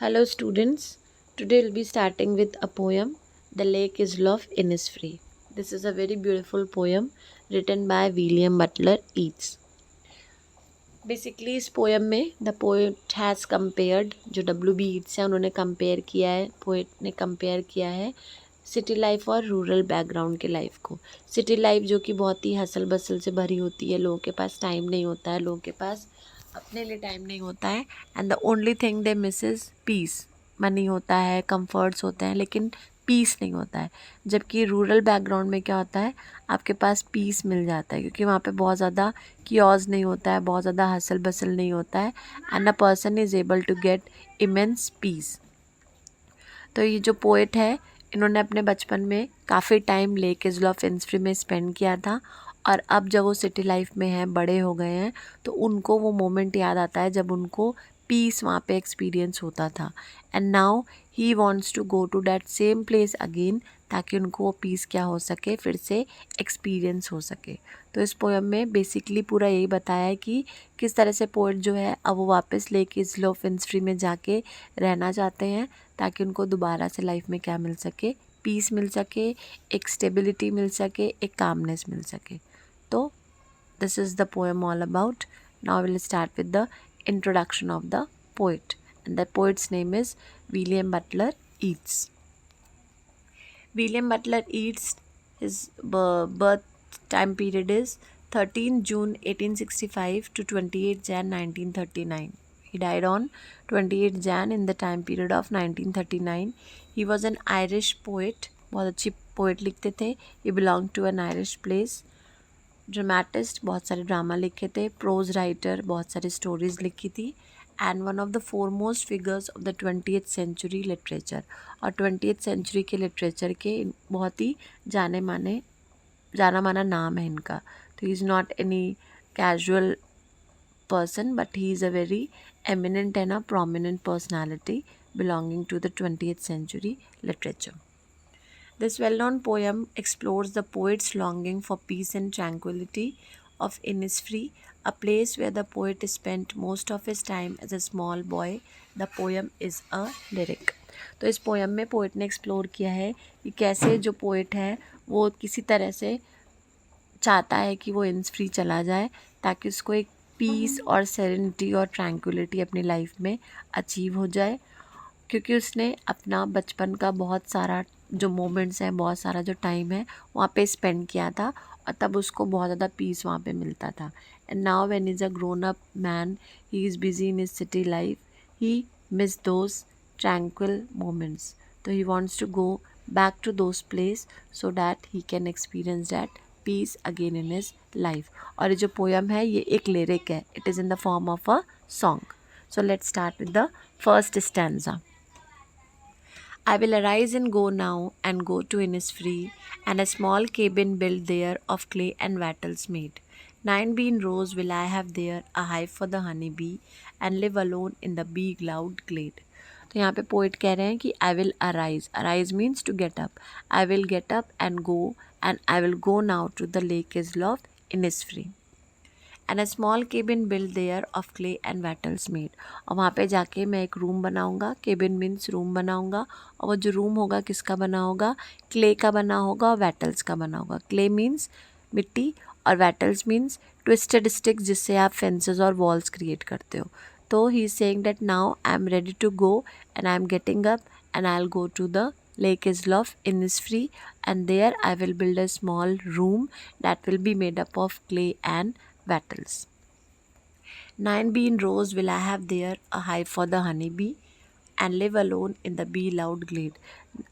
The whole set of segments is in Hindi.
Hello students, today we'll be starting with a poem, The Lake is Love, Innisfree. This is a very beautiful poem written by William Butler Yeats. Basically इस पोएम में द पोएट हैज़ कंपेयर्ड, जो W.B. Yeats है उन्होंने कंपेयर किया है, पोएट ने कंपेयर किया है सिटी लाइफ और रूरल बैकग्राउंड के लाइफ को। सिटी लाइफ जो कि बहुत ही हसल बसल से भरी होती है, लोगों के पास टाइम नहीं होता है, लोगों के पास अपने लिए टाइम नहीं होता है, and the only thing they miss is piece. Money होता है, कंफर्ट्स होते हैं, लेकिन पीस नहीं होता है। जबकि रूरल बैकग्राउंड में क्या होता है, आपके पास पीस मिल जाता है, क्योंकि वहाँ पे बहुत ज़्यादा कियोस नहीं होता है, बहुत ज़्यादा हसल बसल नहीं होता है, and a person is able to get immense peace. तो ये जो पोएट है, इन्होंने अपने बचपन में काफ़ी टाइम लेक इज़ लव इन्निसफ्री में स्पेंड किया था, और अब जब वो सिटी लाइफ में हैं, बड़े हो गए हैं, तो उनको वो मोमेंट याद आता है जब उनको पीस वहाँ पे एक्सपीरियंस होता था। And now he wants to go to that same place again, ताकि उनको वो पीस क्या हो सके, फिर से एक्सपीरियंस हो सके। तो इस पोएम में बेसिकली पूरा यही बताया है कि किस तरह से पोएट जो है अब वो वापस लेक इज़ लव इन्निसफ्री में जाके रहना चाहते हैं, ताकि उनको दोबारा से लाइफ में क्या मिल सके, पीस मिल सके, एक स्टेबिलिटी मिल सके, एक कामनेस मिल सके। तो this is the poem all about. Now will start with the introduction of the poet, and the poets name is William Butler Yeats. William Butler Yeats, his birth time period is 13 June 1865 to 28 Jan 1939. He died on 28 Jan in the time period of 1939. He was an Irish poet. बहुत अच्छी पोएट लिखते थे. He belonged to an Irish place. Dramatist, बहुत सारे ड्रामा लिखे थे. प्रोज राइटर, बहुत सारी स्टोरीज लिखी थी. And one of the foremost figures of the 20th century literature. और 20th सेंचुरी के लिटरेचर के बहुत ही जाना माना नाम है इनका. तो he is not any casual person, but he is a very eminent and a prominent personality belonging to the 20th century literature. This well-known poem explores the poet's longing for peace and tranquility of Innisfree, a place where the poet spent most of his time as a small boy. The poem is a lyric. तो इस पोएम में पोएट ने एक्सप्लोर किया है कि कैसे जो पोएट है वो किसी तरह से चाहता है कि वो इन्निसफ्री चला जाए, ताकि उसको एक पीस और सेरेनिटी और ट्रैंक्विलिटी अपनी लाइफ में अचीव हो जाए, क्योंकि उसने अपना बचपन का बहुत सारा जो मोमेंट्स हैं, बहुत सारा जो टाइम है वहाँ पे स्पेंड किया था, और तब उसको बहुत ज़्यादा पीस वहाँ पे मिलता था. And now when is a grown up man, he is busy in his city life, he miss those tranquil moments. तो he wants to go back to those place so that he can experience that peace again in his life. और ये जो पोएम है ये एक लिरिक है. It is in the form of a song. So let's start with the first stanza. I will arise and go now, and go to Innisfree, and a small cabin built there of clay and wattles made. 9 bean rows will I have there, a hive for the honey bee, and live alone in the bee loud glade. तो यहाँ पे पोइट कह रहे हैं कि I will arise. Arise means to get up. I will get up and I will go now to the lake isle of Innisfree. And a small cabin build there of clay and wattles made. और वहाँ पे जाके मैं एक रूम बनाऊँगा. केबिन मीन्स रूम बनाऊँगा, और वो जो रूम होगा किसका बना होगा, क्ले का बना होगा और वैटल्स का बना होगा. क्ले मीन्स मिट्टी, और वैटल्स मीन्स ट्विस्टेड स्टिक्स जिससे आप फेंसेस और वॉल्स क्रिएट करते हो. तो he is saying that now I am ready to go and I am getting up and I will go to the Lake is Love Innisfree, and there I will build a small room that will be made up of clay and wattles. 9 bean rows will I have there, a hive for the honey bee, and live alone in the bee loud glade.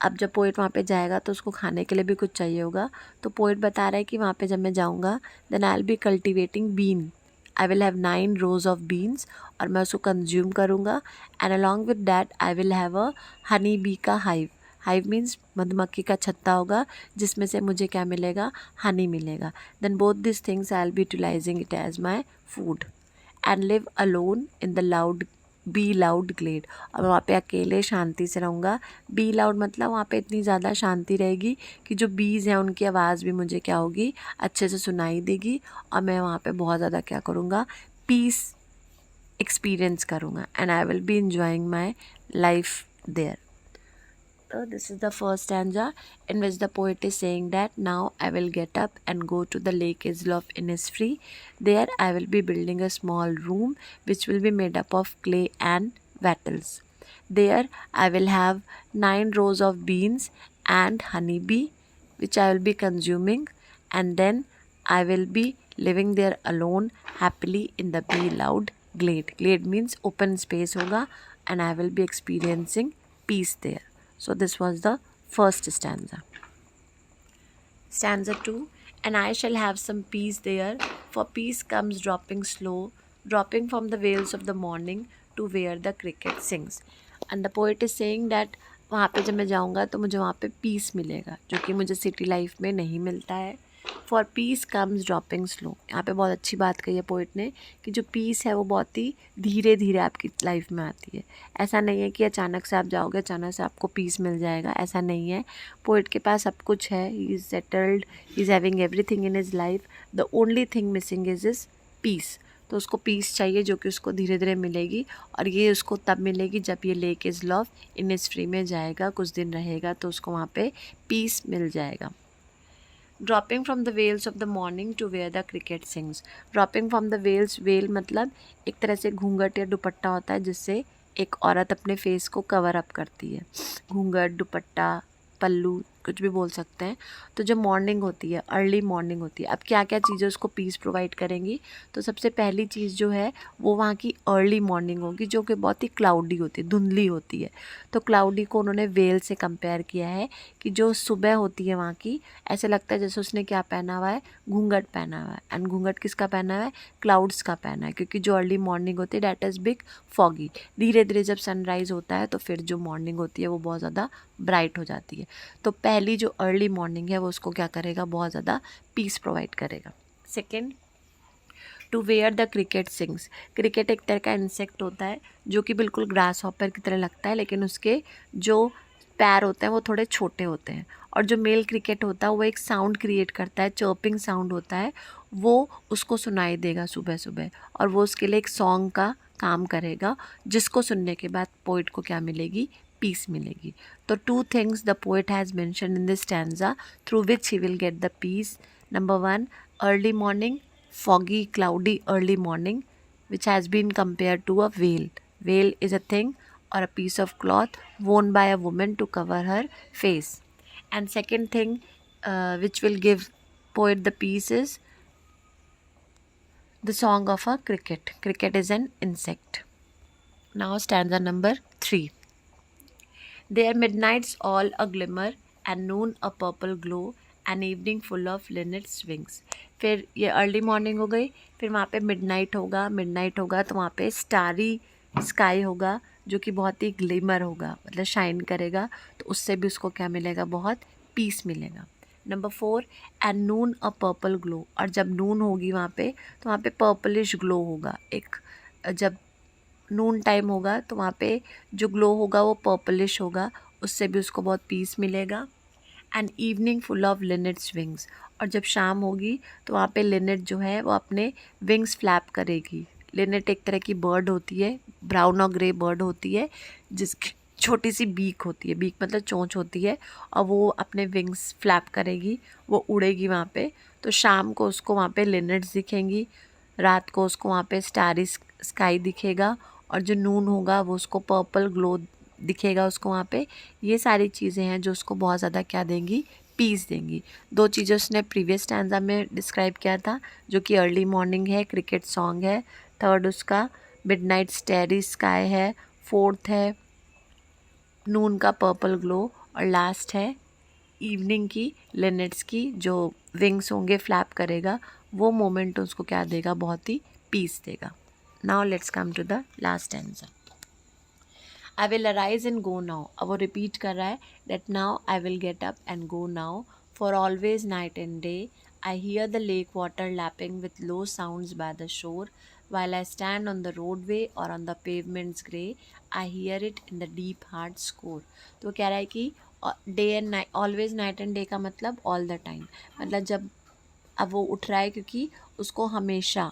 अब जब पोएट वहाँ पे जाएगा तो उसको खाने के लिए भी कुछ चाहिए होगा. तो पोएट बता रहा है कि वहाँ पे जब मैं जाऊँगा then I'll be cultivating bean. I will have 9 rows of beans, और मैं उसको कंज्यूम करूँगा. and along with that I will have a honey bee का hive. हाइव मीन्स मधुमक्खी का छत्ता होगा जिसमें से मुझे क्या मिलेगा, हनी मिलेगा. Then both this things I will be utilising it as my food. And live alone in the bee loud glade. और वहाँ पे अकेले शांति से रहूँगा. बी लाउड मतलब वहाँ पे इतनी ज़्यादा शांति रहेगी कि जो बीज हैं उनकी आवाज़ भी मुझे क्या होगी, अच्छे से सुनाई देगी. और मैं वहाँ पे बहुत ज़्यादा क्या करूँगा, पीस एक्सपीरियंस करूँगा and I will be enjoying my life there. So this is the first stanza in which the poet is saying that now I will get up and go to the lake Isle of Innisfree. There I will be building a small room which will be made up of clay and wattles. There I will have 9 rows of beans and honeybee which I will be consuming, and then I will be living there alone happily in the beloved glade. Glade means open space होगा and I will be experiencing peace there. So this was the first stanza. Stanza 2. And I shall have some peace there, for peace comes dropping slow, dropping from the veils of the morning to where the cricket sings. And the poet is saying that वहाँ पे जब मैं जाऊँगा तो मुझे वहाँ पे पीस मिलेगा, जो कि मुझे सिटी लाइफ में नहीं मिलता है. For piece comes dropping slow. यहाँ पे बहुत अच्छी बात कही है पोइट ने कि जो पीस है वो बहुत ही धीरे धीरे आपकी लाइफ में आती है. ऐसा नहीं है कि अचानक से आप जाओगे अचानक से आपको पीस मिल जाएगा, ऐसा नहीं है. पोइट के पास सब कुछ है, he is settled, he is having everything in his life. The only thing missing is peace. तो उसको पीस चाहिए जो कि उसको धीरे धीरे मिलेगी, और ये उसको तब मिलेगी जब ये लेक इज़ लव इनिसफ्री में जाएगा, कुछ दिन रहेगा तो उसको वहाँ पे पीस मिल जाएगा. Dropping from the veils of the morning to where the cricket sings. Dropping from the veils, veil मतलब एक तरह से घूंघट या दुपट्टा होता है जिससे एक औरत अपने फेस को कवर अप करती है. घूंघट, दुपट्टा, पल्लू, कुछ भी बोल सकते हैं. तो जब मॉर्निंग होती है, अर्ली मॉर्निंग होती है, अब क्या क्या चीज़ें उसको पीस प्रोवाइड करेंगी. तो सबसे पहली चीज़ जो है वो वहाँ की अर्ली मॉर्निंग होगी जो कि बहुत ही क्लाउडी होती है, धुंधली होती है. तो क्लाउडी को उन्होंने वेल से कंपेयर किया है कि जो सुबह होती है वहाँ की, ऐसे लगता है जैसे उसने क्या पहना हुआ है, घूंघट पहना हुआ है. एंड घूंघट किसका पहना हुआ है, क्लाउड्स का पहना है, क्योंकि जो अर्ली मॉर्निंग होती है डैट इज़ बिग फॉगी. धीरे धीरे जब सनराइज़ होता है तो फिर जो मॉर्निंग होती है वो बहुत ज़्यादा ब्राइट हो जाती है. तो पहली जो अर्ली मॉर्निंग है वो उसको क्या करेगा, बहुत ज़्यादा पीस प्रोवाइड करेगा. Second, to where the cricket sings. Cricket एक तरह का इंसेक्ट होता है जो कि बिल्कुल ग्रास हॉपर की तरह लगता है, लेकिन उसके जो पैर होते हैं वो थोड़े छोटे होते हैं. और जो मेल क्रिकेट होता है वो एक साउंड क्रिएट करता है, चर्पिंग साउंड होता है, वो उसको सुनाई देगा सुबह सुबह, और वो उसके लिए एक सॉन्ग का काम करेगा जिसको सुनने के बाद पोइट को क्या मिलेगी, पीस मिलेगी. तो 2 things the poet has mentioned in this stanza through which he will get the peace. Number 1, early morning, foggy, cloudy early morning, which has been compared to a veil. Veil is a thing or a piece of cloth worn by a woman to cover her face. And second thing which will give poet the peace is the song of a cricket. Cricket is an insect. Now stanza number 3. There midnights all a glimmer, and noon a purple glow, and evening full of linnet's wings. फिर ये अर्ली मॉर्निंग हो गई, फिर वहाँ पे मिडनाइट होगा तो वहाँ पे स्टारी स्काई होगा जो कि बहुत ही ग्लिमर होगा, मतलब शाइन करेगा, तो उससे भी उसको क्या मिलेगा, बहुत पीस मिलेगा. Number 4, and Noon a purple glow. और जब नून होगी वहाँ पे तो वहाँ पे पर्पलिश ग्लो होगा. एक जब नून टाइम होगा तो वहाँ पे जो ग्लो होगा वो पर्पलिश होगा, उससे भी उसको बहुत पीस मिलेगा. And evening full of linnet's wings. और जब शाम होगी तो वहाँ पे लिनेट जो है वो अपने विंग्स फ्लैप करेगी. लिनेट एक तरह की बर्ड होती है, ब्राउन और ग्रे बर्ड होती है, जिसकी छोटी सी बीक होती है, बीक मतलब चोंच होती है, और वो अपने विंग्स फ्लैप करेगी, वो उड़ेगी वहाँ पे. तो शाम को उसको वहाँ पे लिनेट्स दिखेंगी, रात को उसको वहाँ पे स्टारी स्काई दिखेगा, और जो नून होगा वो उसको पर्पल ग्लो दिखेगा उसको वहाँ पे. ये सारी चीज़ें हैं जो उसको बहुत ज़्यादा क्या देंगी, पीस देंगी. 2 चीज़ें उसने प्रीवियस स्टैंजा में डिस्क्राइब किया था जो कि अर्ली मॉर्निंग है, क्रिकेट सॉन्ग है. थर्ड उसका मिडनाइट स्टारी स्काई है. फोर्थ है नून का पर्पल ग्लो, और लास्ट है इवनिंग की लिनेट्स की जो विंग्स होंगे फ्लैप करेगा, वो मोमेंट उसको क्या देगा, बहुत ही पीस देगा. Now let's come to the last stanza. I will arise and go now. अब वो रिपीट कर रहा है that now I will get up and go now, for always night and day I hear the lake water lapping with low sounds by the shore, while I stand on the roadway or on the pavements grey I hear it in the deep hard score. तो कह रहा है कि day and night, always night and day का मतलब ऑल द टाइम, मतलब जब अब वो उठ रहा है क्योंकि उसको हमेशा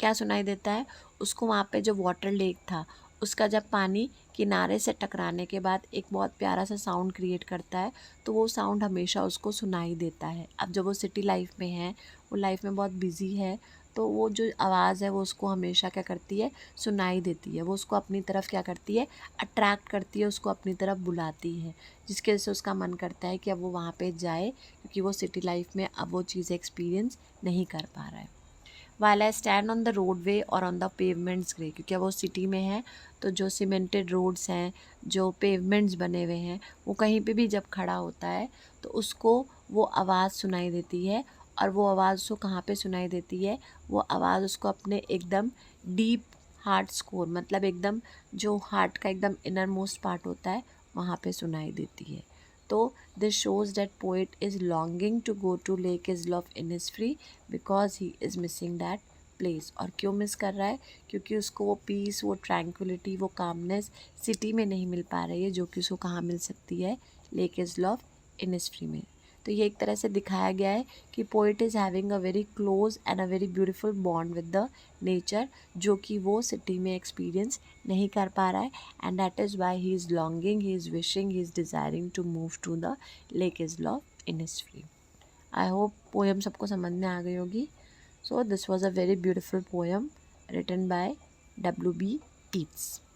क्या सुनाई देता है उसको? वहाँ पे जो वाटर लेक था उसका जब पानी किनारे से टकराने के बाद एक बहुत प्यारा सा साउंड क्रिएट करता है, तो वो साउंड हमेशा उसको सुनाई देता है। अब जब वो सिटी लाइफ में है, वो लाइफ में बहुत बिजी है, तो वो जो आवाज़ है वो उसको हमेशा क्या करती है, सुनाई देती है। वो उसको अपनी तरफ क्या करती है, अट्रैक्ट करती है, उसको अपनी तरफ बुलाती है, जिसके वजह से उसका मन करता है कि अब वो वहाँ पे जाए, क्योंकि वो सिटी लाइफ में अब वो चीज़ें एक्सपीरियंस नहीं कर पा रहा है। While I stand on the roadway और ऑन द पेवमेंट्स ग्रे, क्योंकि वो सिटी में है तो जो सीमेंटेड रोड्स हैं, जो पेवमेंट्स बने हुए हैं, वो कहीं पे भी जब खड़ा होता है तो उसको वो आवाज़ सुनाई देती है। और वो आवाज़ उसको कहाँ पे सुनाई देती है? वो आवाज़ उसको अपने एकदम डीप हार्ट स्कोर, मतलब एकदम जो हार्ट का एकदम इनर मोस्ट पार्ट होता है, वहाँ पे सुनाई देती है। तो this shows that poet is longing to go to Lake Islof Innisfree because he is missing that place। और क्यों मिस कर रहा है? क्योंकि उसको वो पीस, वो ट्रैंक्विलिटी, वो कामनेस सिटी में नहीं मिल पा रही है, जो कि उसको कहाँ मिल सकती है? लेक इज़लॉफ इनिस्फ्री में। तो ये एक तरह से दिखाया गया है कि poet is having a very close and a very beautiful bond with the nature, जो कि वो सिटी में एक्सपीरियंस नहीं कर पा रहा है। And that is why he is longing, he is wishing, he is desiring to move to the lake isle of Innisfree. I hope poem सबको समझ में आ गई होगी। So this was a very beautiful poem written by W.B. Yeats।